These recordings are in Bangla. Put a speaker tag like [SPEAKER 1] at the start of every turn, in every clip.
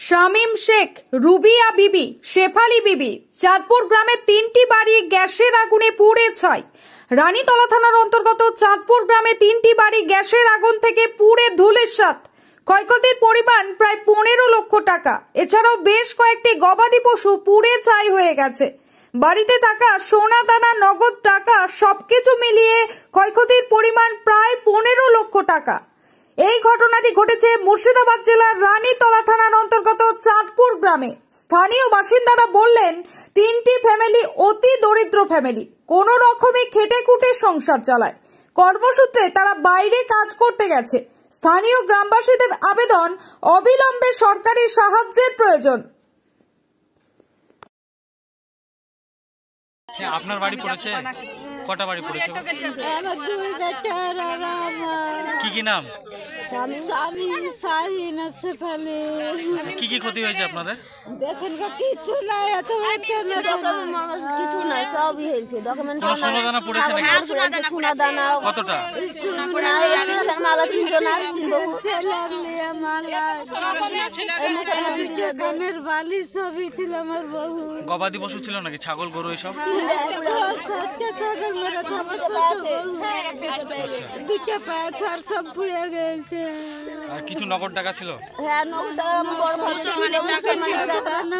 [SPEAKER 1] শামীম শেখ, রুবিয়া বিবি, শেফালি বিবি, চাঁদপুর গ্রামের 3টি বাড়ি গ্যাসের আগুনে পুড়ে ছাই। রানীতলা থানার অন্তর্গত চাঁদপুর গ্রামে 3টি বাড়ি গ্যাসের আগুন থেকে পুড়ে ধুলিস্যাৎ। ক্ষয়ক্ষতির পরিমাণ প্রায় 15 লক্ষ টাকা। এছাড়াও বেশ কয়েকটি গবাদি পশু পুড়ে ছাই হয়ে গেছে। বাড়িতে থাকা সোনা দানা, নগদ টাকা সবকিছু মিলিয়ে ক্ষয়ক্ষতির পরিমাণ প্রায় 15 লক্ষ টাকা। এই ঘটনাটি ঘটেছে মুর্শিদাবাদ জেলার রানীতলা থানার অন্তর্গত চাঁদপুর গ্রামে। স্থানীয় বাসিন্দারা বললেন, 3টি ফ্যামিলি অতি দরিদ্র ফ্যামিলি, কোন রকমে খেটে খুঁটে সংসার চালায়। কর্মসূত্রে তারা বাইরে কাজ করতে গেছে। স্থানীয় গ্রামবাসীদের আবেদন, অবিলম্বে সরকারি সাহায্যের প্রয়োজন।
[SPEAKER 2] আপনার বাড়ি পড়েছে? কটা বাড়ি পড়েছে?
[SPEAKER 3] আমার 2 বেটা আর আমার।
[SPEAKER 2] কি নাম?
[SPEAKER 3] শামীম, শাহিন, শেফালি।
[SPEAKER 2] কি ক্ষতি হয়েছে আপনাদের?
[SPEAKER 3] দেখেন কিছু নাই, এত
[SPEAKER 4] কিছু নাই, সবই হয়েছে। ডকুমেন্ট
[SPEAKER 2] সোনা দানা পড়েছে নাকি?
[SPEAKER 4] সোনা দানা
[SPEAKER 2] কতটা?
[SPEAKER 4] মালা কিনতো না,
[SPEAKER 3] ছেলের মেয়ে মালা, গানের বালি সবই ছিল আমার বহু।
[SPEAKER 2] গবাদি পশু ছিল নাকি? ছাগল, গরু এসব?
[SPEAKER 3] ছাগল মেরা আমার ছোট বহু, 2টা পাঁচ আর সব পুড়ে গেছে।
[SPEAKER 2] আর কিছু নগদ টাকা ছিল?
[SPEAKER 4] হ্যাঁ, নগদ টাকা বড় ভালো ছিল।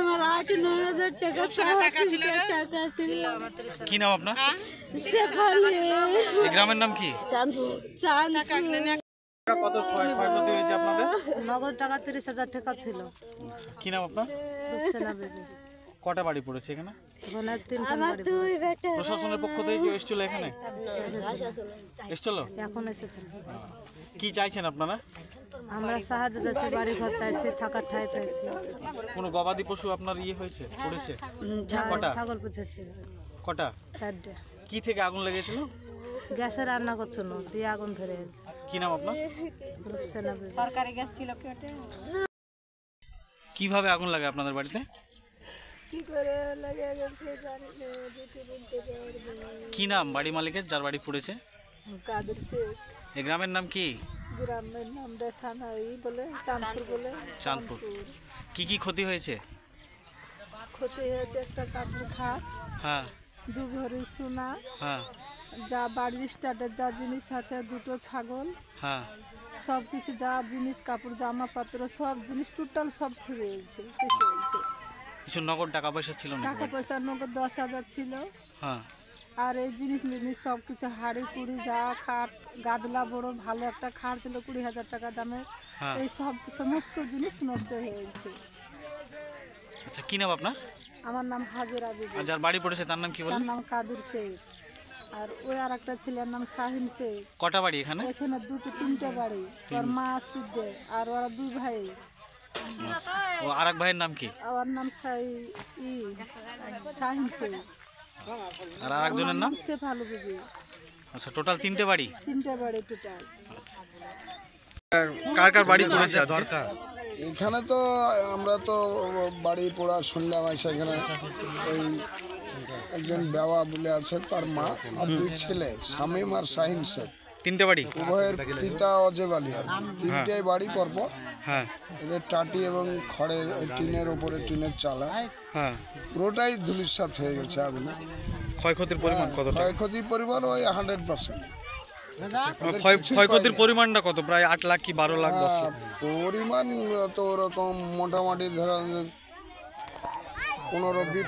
[SPEAKER 3] আমার 8-9 হাজার টাকা ছিল।
[SPEAKER 2] কি নাম আপনার?
[SPEAKER 3] শেফালি।
[SPEAKER 2] এই গ্রামের নাম কি?
[SPEAKER 4] চাঁদপুর।
[SPEAKER 2] কত ক্ষয়ক্ষতি হয়েছে আপনাদের?
[SPEAKER 3] নগদ টাকা 30,000 টাকা ছিল।
[SPEAKER 2] কি নাম আপনার?
[SPEAKER 3] রূপসানা বিবি।
[SPEAKER 2] কটা বাড়ি পড়েছে এখানে?
[SPEAKER 3] আমার 2 বেটা।
[SPEAKER 2] প্রশাসনের পক্ষ থেকে কেউ এসেছিল এখানে? এসেছিল?
[SPEAKER 3] এখন এসেছে।
[SPEAKER 2] কি চাইছেন আপনারা?
[SPEAKER 3] আমরা সাহায্য চাইছি, বাড়ি ঘর চাইছি, থাকার ঠাঁই চাইছি।
[SPEAKER 2] কোনো গবাদি পশু আপনার হয়েছে, পড়েছে? কটা?
[SPEAKER 3] ছাগল পুষেছি।
[SPEAKER 2] কটা?
[SPEAKER 3] 4টা।
[SPEAKER 2] কি থেকে আগুন লেগেছিল?
[SPEAKER 3] গ্যাসে রান্না করছিল, দিয়ে আগুন ধরে গেছে।
[SPEAKER 2] কি নাম আপনার?
[SPEAKER 3] রূপসানা বিবি।
[SPEAKER 4] সরকারি গ্যাস ছিল কি?
[SPEAKER 2] কিভাবে আগুন লাগে আপনাদের বাড়িতে?
[SPEAKER 3] কি করে লাগে গেছে জানি না।
[SPEAKER 2] কি নাম বাড়ি মালিকের যার বাড়ি পড়েছে?
[SPEAKER 3] কাদের শেখ।
[SPEAKER 2] এই গ্রামের নাম কি?
[SPEAKER 3] গ্রামের নাম রেসানাই বলে, চাঁদপুর বলে।
[SPEAKER 2] চাঁদপুর। কি ক্ষতি হয়েছে?
[SPEAKER 3] ক্ষতি হয়েছে একটা কাঠের খাট,
[SPEAKER 2] হ্যাঁ।
[SPEAKER 3] 2 ভরি সোনা,
[SPEAKER 2] হ্যাঁ।
[SPEAKER 3] যা বাড়ির স্টার্টের যা জিনিস আছে, 2টো ছাগল,
[SPEAKER 2] হ্যাঁ।
[SPEAKER 3] সব কিছু যা জিনিস, কাপড় জামা পত্র সব জিনিস টোটাল সব ফিরে গেছে।
[SPEAKER 2] কিছু নগদ টাকা পয়সা ছিল না?
[SPEAKER 3] টাকা পয়সা নগদ 10,000 ছিল।
[SPEAKER 2] হ্যাঁ।
[SPEAKER 3] আর এই জিনিস সব কিছু হাড়ি কুড়ি, যা খাট, গাদলা বড় ভালো একটা খাট ছিল 20,000 টাকা দামের। এই সব সমস্ত জিনিস নষ্ট হয়ে গেছে।
[SPEAKER 2] আচ্ছা, কি নাম আপনার?
[SPEAKER 3] আমার নাম হাজিরা বিবি।
[SPEAKER 2] আর যার বাড়ি পড়েছে তার নাম কি বলেন?
[SPEAKER 3] তার নাম কাদের শেখ। আর ওই আর একটা ছেলের নাম শাহিন শেখ।
[SPEAKER 2] কটা বাড়ি এখানে?
[SPEAKER 3] এখানে 2-3টে বাড়ি। ওর মা সুদে, আর ওরা 2 ভাই।
[SPEAKER 2] ও আরেক ভাইয়ের নাম কি?
[SPEAKER 3] আমার নাম শাহিন শেখ।
[SPEAKER 2] আর আরেকজনের নাম?
[SPEAKER 3] শেফালি বিবি।
[SPEAKER 2] আচ্ছা, টোটাল 3টে বাড়ি?
[SPEAKER 3] 3টে বাড়ি টোটাল।
[SPEAKER 2] কার কার বাড়ি পড়েছে দরকার?
[SPEAKER 5] এখানে তো আমরা তো বাড়ি পড়া শুনলাম, সেখানে ওই একজন বেওয়া বলে আছে, তার মা আর 2 ছেলে, শামীম আর শাহিন শেখ।
[SPEAKER 2] 3টে বাড়ি?
[SPEAKER 5] উভয়ের পিতা অজয় আলী। আর 3টে বাড়ি পরপর।
[SPEAKER 2] হ্যাঁ।
[SPEAKER 5] এদের টাটি এবং খড়ের টিনের ওপরে, টিনের চালা,
[SPEAKER 2] হ্যাঁ,
[SPEAKER 5] পুরোটাই ধুলিস্যাৎ হয়ে গেছে আগুনে।
[SPEAKER 2] ক্ষয়ক্ষতির পরিমাণ কত?
[SPEAKER 5] ক্ষয়ক্ষতির পরিমাণ ওই 100%।
[SPEAKER 2] ক্ষয়ক্ষতির পরিমাণটা কত? প্রায় 8 লাখ কি 12 লাখ 10 লাখ?
[SPEAKER 5] পরিমাণ তো ওরকম মোটামুটি ধরেন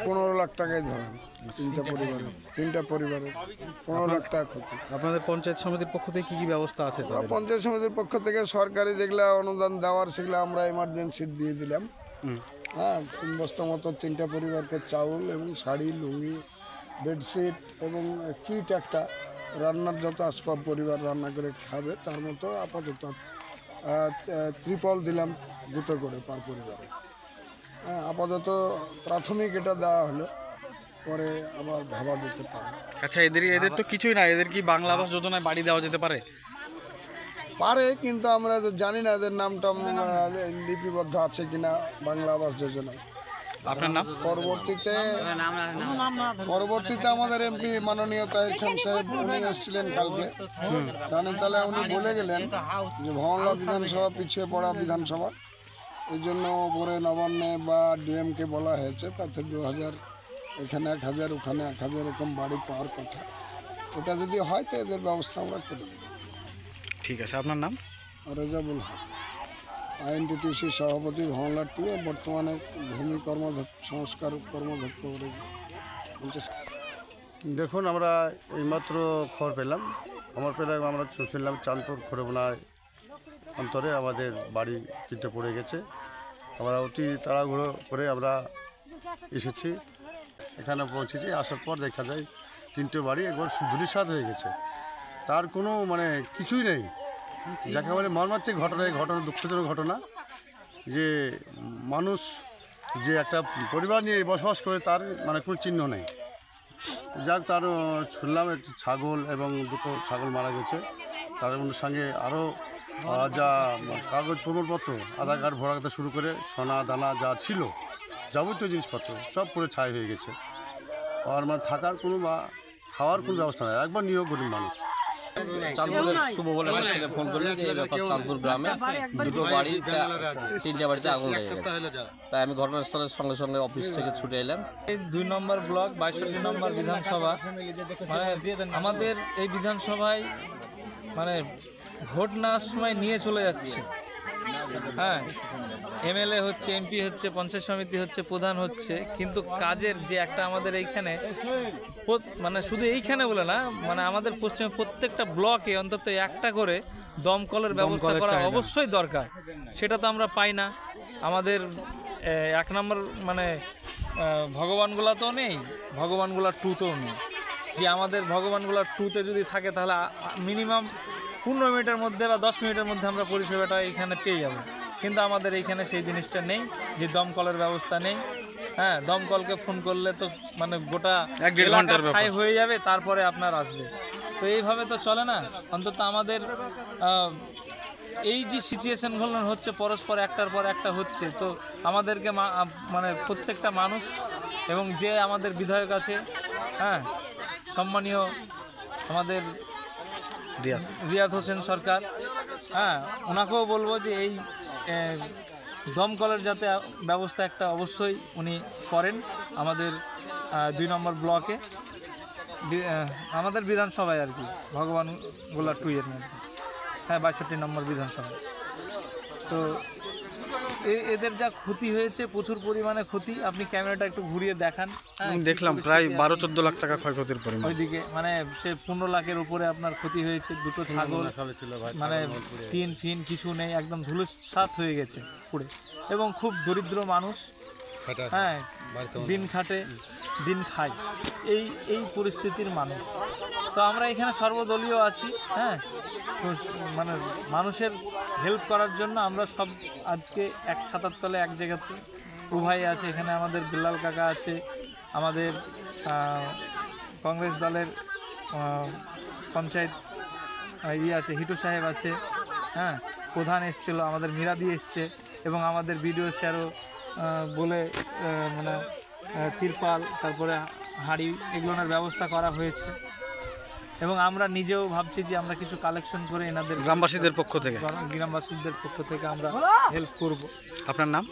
[SPEAKER 5] 15 লাখ টাকায় ধরেন। 3টা পরিবারে 15 লাখ টাকা ক্ষতি।
[SPEAKER 2] আপনাদের পঞ্চায়েত সমিতির পক্ষ থেকে কি ব্যবস্থা আছে?
[SPEAKER 5] পঞ্চায়েত সমিতির পক্ষ থেকে সরকারি যেগুলো অনুদান দেওয়ার, সেগুলো আমরা এমার্জেন্সি দিয়ে দিলাম। হ্যাঁ, 3 বস্তা মতো 3টা পরিবারকে চাউল এবং শাড়ি, লুঙ্গি, বেডশিট এবং কিট একটা, রান্নার যত আসবাব পরিবার রান্না করে খাবে তার মতো আপাতত ত্রিপল দিলাম 2টো করে পার পরিবারে। হ্যাঁ, আপাতত প্রাথমিক এটা দেওয়া হলো, পরে আবার ভাবা যেতে পারে।
[SPEAKER 2] আচ্ছা, এদের তো কিছুই না, এদের কি বাংলা আবাস যোজনায় বাড়ি দেওয়া যেতে পারে?
[SPEAKER 5] কিন্তু আমরা তো জানি না এদের নামটা লিপিবদ্ধ আছে কিনা বাংলা আবাস যোজনায়।
[SPEAKER 2] আপনার নাম?
[SPEAKER 5] পরবর্তীতে আমাদের এমপি মাননীয় তাহির খান সাহেব উনি এসেছিলেন কালকে রানীতলায়। উনি বলে গেলেন যে ভমলা বিধানসভা পিছিয়ে পড়া বিধানসভা, এই জন্য পরে নবান্নে বা ডিএমকে বলা হয়েছে তাতে 2000, এখানে 1000, ওখানে 1000 এরকম বাড়ি পাওয়ার কথা। এটা যদি হয় তো এদের ব্যবস্থা আমরা করে দেব।
[SPEAKER 2] ঠিক আছে, আপনার নাম?
[SPEAKER 5] রেজাবুল হক, আইএনটিটিউসি সভাপতি, ভাঙলা 2, বর্তমানে ভূমি সংস্কার কর্মদক্ষ।
[SPEAKER 6] দেখুন, আমরা এইমাত্র খবর পেলাম, আমরা শুনলাম চাঁদপুর খড়বনায় অন্তরে আমাদের বাড়ি 3টে পড়ে গেছে। আমরা অতি তাড়াহুড়ো করে আমরা এসেছি, এখানে পৌঁছেছি। আসার পর দেখা যায় 3টে বাড়ি একবার ধূলিসাৎ হয়ে গেছে, তার কোনো মানে কিছুই নেই। যাকে বলে মর্মান্তিক ঘটনা, এই ঘটনা দুঃখজনক ঘটনা যে মানুষ যে একটা পরিবার নিয়ে বসবাস করে তার মানে কোনো চিহ্ন নেই। যাক, তার শুনলাম একটি ছাগল এবং 2টো ছাগল মারা গেছে। তার সঙ্গে আরও যা কাগজ প্রমাণপত্র, আধার কার্ড ভরা থেকে শুরু করে সোনা দানা যা ছিল যাবতীয় জিনিসপত্র সব পুরো ছাই হয়ে গেছে। আর মানে থাকার কোনো বা খাওয়ার কোনো ব্যবস্থা নেই, একবার নিরীহ গরিব মানুষ।
[SPEAKER 7] চাঁদপুরের শুভ বলে আমার ছেলে ফোন করলে যে এই ব্যাপার চাঁদপুর গ্রামে 2টো বাড়ি, 3টে বাড়িতে আগুন লেগে গেছে। তাই আমি ঘটনাস্থলের সঙ্গে সঙ্গে অফিস থেকে ছুটে এলাম।
[SPEAKER 8] এই 2 নম্বর ব্লক 62 নম্বর বিধানসভা, মানে আমাদের এই বিধানসভায় মানে ভোট নেওয়ার সময় নিয়ে চলে যাচ্ছে। হ্যাঁ, এমএলএ হচ্ছে, এমপি হচ্ছে, পঞ্চায়েত সমিতি হচ্ছে, প্রধান হচ্ছে, কিন্তু কাজের যে একটা আমাদের এইখানে মানে শুধু এইখানে বলে না, মানে আমাদের পশ্চিমে প্রত্যেকটা ব্লকে অন্তত একটা করে দমকলের ব্যবস্থা করা অবশ্যই দরকার। সেটা তো আমরা পাই না। আমাদের 1 নম্বর মানে ভগবানগোলা তো নেই, ভগবানগোলা 2তেও নেই। যে আমাদের ভগবানগোলা 2তে যদি থাকে তাহলে মিনিমাম 15 মিনিটের মধ্যে বা 10 মিনিটের মধ্যে আমরা পরিষেবাটা এখানে পেয়ে যাব। কিন্তু আমাদের এইখানে সেই জিনিসটা নেই, যে দমকলের ব্যবস্থা নেই। হ্যাঁ, দমকলকে ফোন করলে তো মানে গোটা 1-1.5 ঘন্টার ছাই হয়ে যাবে, তারপরে আপনার আসবে। তো এইভাবে তো চলে না। অন্তত আমাদের এই যে সিচুয়েশনগুলো হচ্ছে পরস্পর একটার পর একটা হচ্ছে, তো আমাদেরকে মানে প্রত্যেকটা মানুষ এবং যে আমাদের বিধায়ক আছে, হ্যাঁ, সম্মানীয় আমাদের রিয়াদ হোসেন সরকার, হ্যাঁ, ওনাকেও বলবো যে এই দমকলের যাতে ব্যবস্থা একটা অবশ্যই উনি করেন আমাদের 2 নম্বর ব্লকে, আমাদের বিধানসভায় আর কি, ভগবানগোলা 2 এর মধ্যে, হ্যাঁ, 62 নম্বর বিধানসভায়। তো এদের যা ক্ষতি হয়েছে, প্রচুর পরিমাণে ক্ষতি। আপনি ক্যামেরাটা একটু ঘুরিয়ে দেখান।
[SPEAKER 2] দেখলাম প্রায় 12-14 লাখ টাকা ক্ষয়ক্ষতির পরিমাণ।
[SPEAKER 8] ওইদিকে মানে সে 15 লাখের উপরে আপনার ক্ষতি হয়েছে। 2টো ছাগল, মানে টিন ফিন কিছু নেই, একদম ধুলোসাৎ হয়ে গেছে পুরো। এবং খুব দরিদ্র মানুষ, হ্যাঁ, দিন খাটে দিন খায়, এই পরিস্থিতির মানুষ। তো আমরা এখানে সর্বদলীয় আছি, হ্যাঁ, তো মানে মানুষের হেল্প করার জন্য আমরা সব আজকে এক ছাতার তলে এক জায়গাতে উভয় আছে। এখানে আমাদের বিল্লাল কাকা আছে, আমাদের কংগ্রেস দলের পঞ্চায়েত আছে, হিটু সাহেব আছে, হ্যাঁ, প্রধান এসছিল, আমাদের মিরাদি এসছে, এবং আমাদের বিডিও স্যারও বলে মানে তিরপাল, তারপরে হাঁড়ি, এগুলোর ব্যবস্থা করা হয়েছে। এবং আমরা নিজেও ভাবছি যে আমরা কিছু কালেকশন করে এনাদের
[SPEAKER 2] গ্রামবাসীদের পক্ষ থেকে
[SPEAKER 8] আমরা হেল্প করব।
[SPEAKER 2] আপনার নাম?